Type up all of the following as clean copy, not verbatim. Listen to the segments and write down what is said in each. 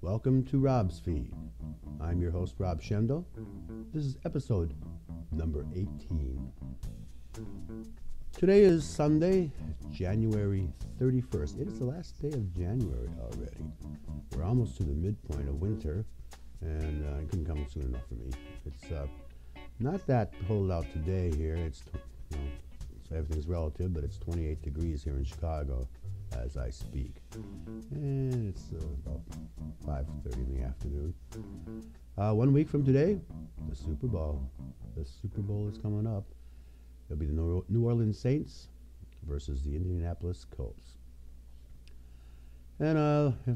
Welcome to Rob's Feed. I'm your host, Rob Schendel. This is episode number 18. Today is Sunday, January 31st. It is the last day of January already. We're almost to the midpoint of winter, and it couldn't come soon enough for me. It's not that cold out today here. It's, so everything's relative, but it's 28 degrees here in Chicago as I speak. And it's about 5:30 in the afternoon. 1 week from today, the Super Bowl. The Super Bowl is coming up. It'll be the New Orleans Saints versus the Indianapolis Colts. And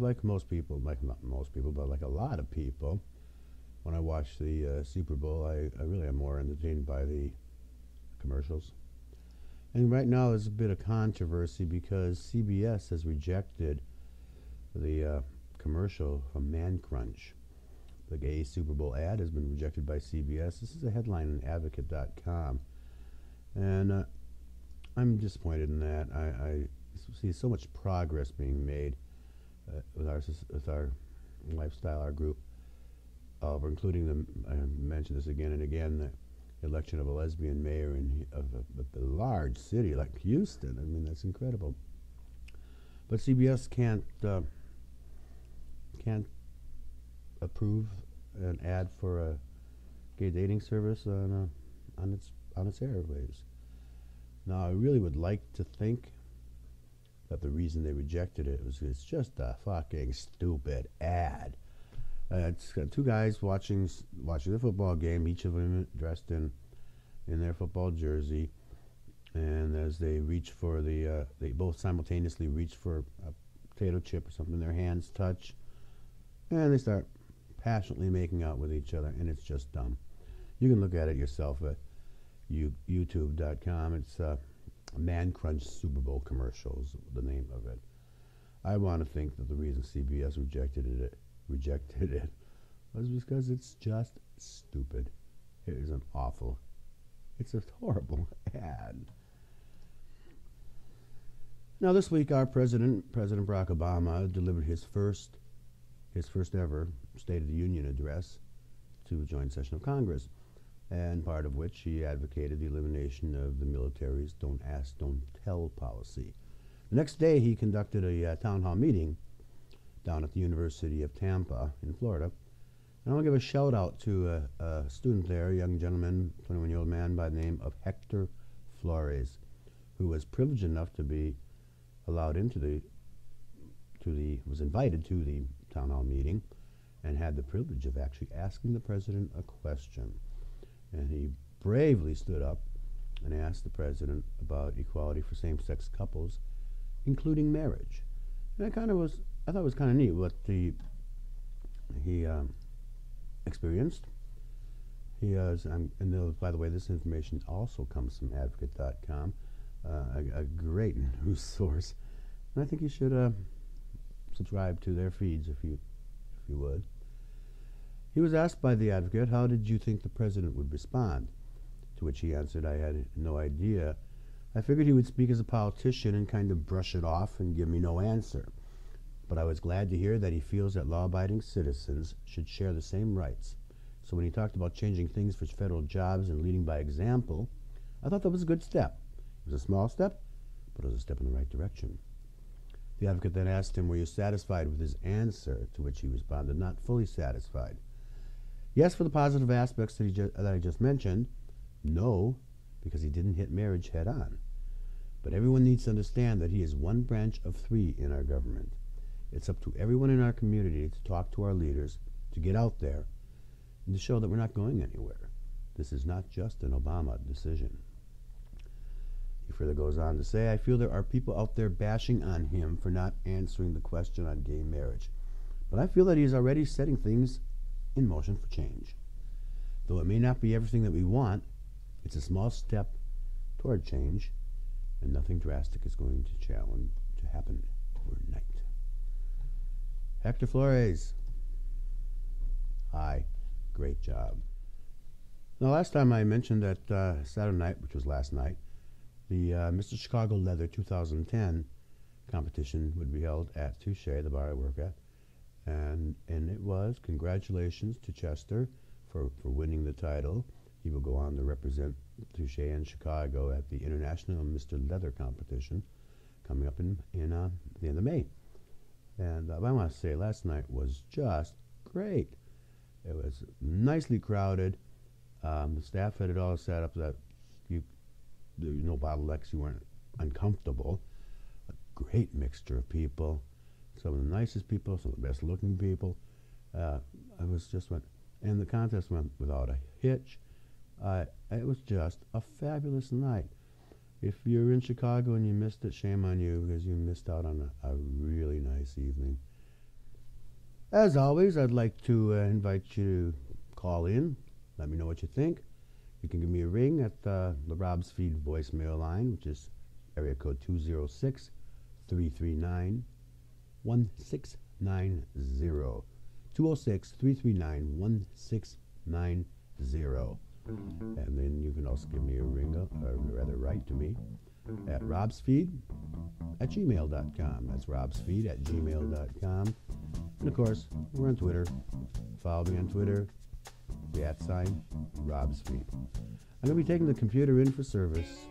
like most people, like not most people, but like a lot of people, when I watch the Super Bowl, I really am more entertained by the commercials. And right now there's a bit of controversy because CBS has rejected the commercial from Man Crunch. The gay Super Bowl ad has been rejected by CBS. This is a headline on Advocate.com. And I'm disappointed in that. I see so much progress being made with our lifestyle, our group, including I mentioned this again and again, the election of a lesbian mayor of a large city like Houston. I mean, that's incredible. But CBS can't approve an ad for a gay dating service on its airwaves. Now, I really would like to think that the reason they rejected it was it's just a fucking stupid ad. It's got two guys watching the football game, each of them dressed in their football jersey, and as they reach for they both simultaneously reach for a potato chip or something, their hands touch, and they start passionately making out with each other, and it's just dumb. You can look at it yourself at YouTube.com. It's Man Crunch Super Bowl commercials, the name of it. I want to think that the reason CBS rejected it was because it's just stupid. It is it's a horrible ad. Now this week our President Barack Obama, delivered his first ever State of the Union address to a joint session of Congress, and part of which he advocated the elimination of the military's don't ask, don't tell policy. The next day he conducted a town hall meeting down at the University of Tampa in Florida. And I want to give a shout out to a student there, a young gentleman, 21-year-old man by the name of Hector Flores, who was privileged enough to be allowed was invited to the town hall meeting and had the privilege of actually asking the president a question. And he bravely stood up and asked the president about equality for same-sex couples, including marriage. And I thought it was kind of neat what he experienced. He has, and by the way, this information also comes from Advocate.com, a great news source. And I think you should subscribe to their feeds if you would. He was asked by the Advocate, how did you think the president would respond? To which he answered, I had no idea. I figured he would speak as a politician and kind of brush it off and give me no answer. But I was glad to hear that he feels that law-abiding citizens should share the same rights. So when he talked about changing things for federal jobs and leading by example, I thought that was a good step. It was a small step, but it was a step in the right direction. The Advocate then asked him, were you satisfied with his answer? To which he responded, not fully satisfied. Yes, for the positive aspects that I just mentioned. No, because he didn't hit marriage head on. But everyone needs to understand that he is one branch of three in our government. It's up to everyone in our community to talk to our leaders, to get out there, and to show that we're not going anywhere. This is not just an Obama decision. He further goes on to say, I feel there are people out there bashing on him for not answering the question on gay marriage. But I feel that he is already setting things in motion for change. Though it may not be everything that we want, it's a small step toward change, and nothing drastic is going to happen overnight. Hector Flores. Hi. Great job. Now, last time I mentioned that Saturday night, which was last night, the Mr. Chicago Leather 2010 competition would be held at Touche, the bar I work at, And it was congratulations to Chester for winning the title. He will go on to represent Touche in Chicago at the International Mr. Leather competition coming up in the end of May. And I want to say last night was just great. It was nicely crowded. The staff had it all set up so that there were no bottlenecks, you weren't uncomfortable. A great mixture of people, some of the nicest people, some of the best looking people. And the contest went without a hitch. It was just a fabulous night. If you're in Chicago and you missed it, shame on you, because you missed out on a really nice evening. As always, I'd like to invite you to call in. Let me know what you think. You can give me a ring at the Rob's Feed voicemail line, which is area code 206-339-1690. 206-339-1690. And then you can also give me a ring, or rather write to me, at robsfeed@gmail.com. That's robsfeed@gmail.com. And of course, we're on Twitter. Follow me on Twitter, the @RobsFeed. I'm going to be taking the computer in for service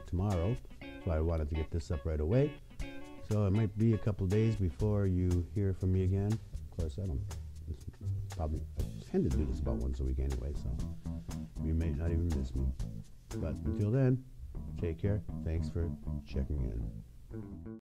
tomorrow, so I wanted to get this up right away. So it might be a couple days before you hear from me again. Of course, I tend to do this about once a week anyway, so you may not even miss me. But until then, take care. Thanks for checking in.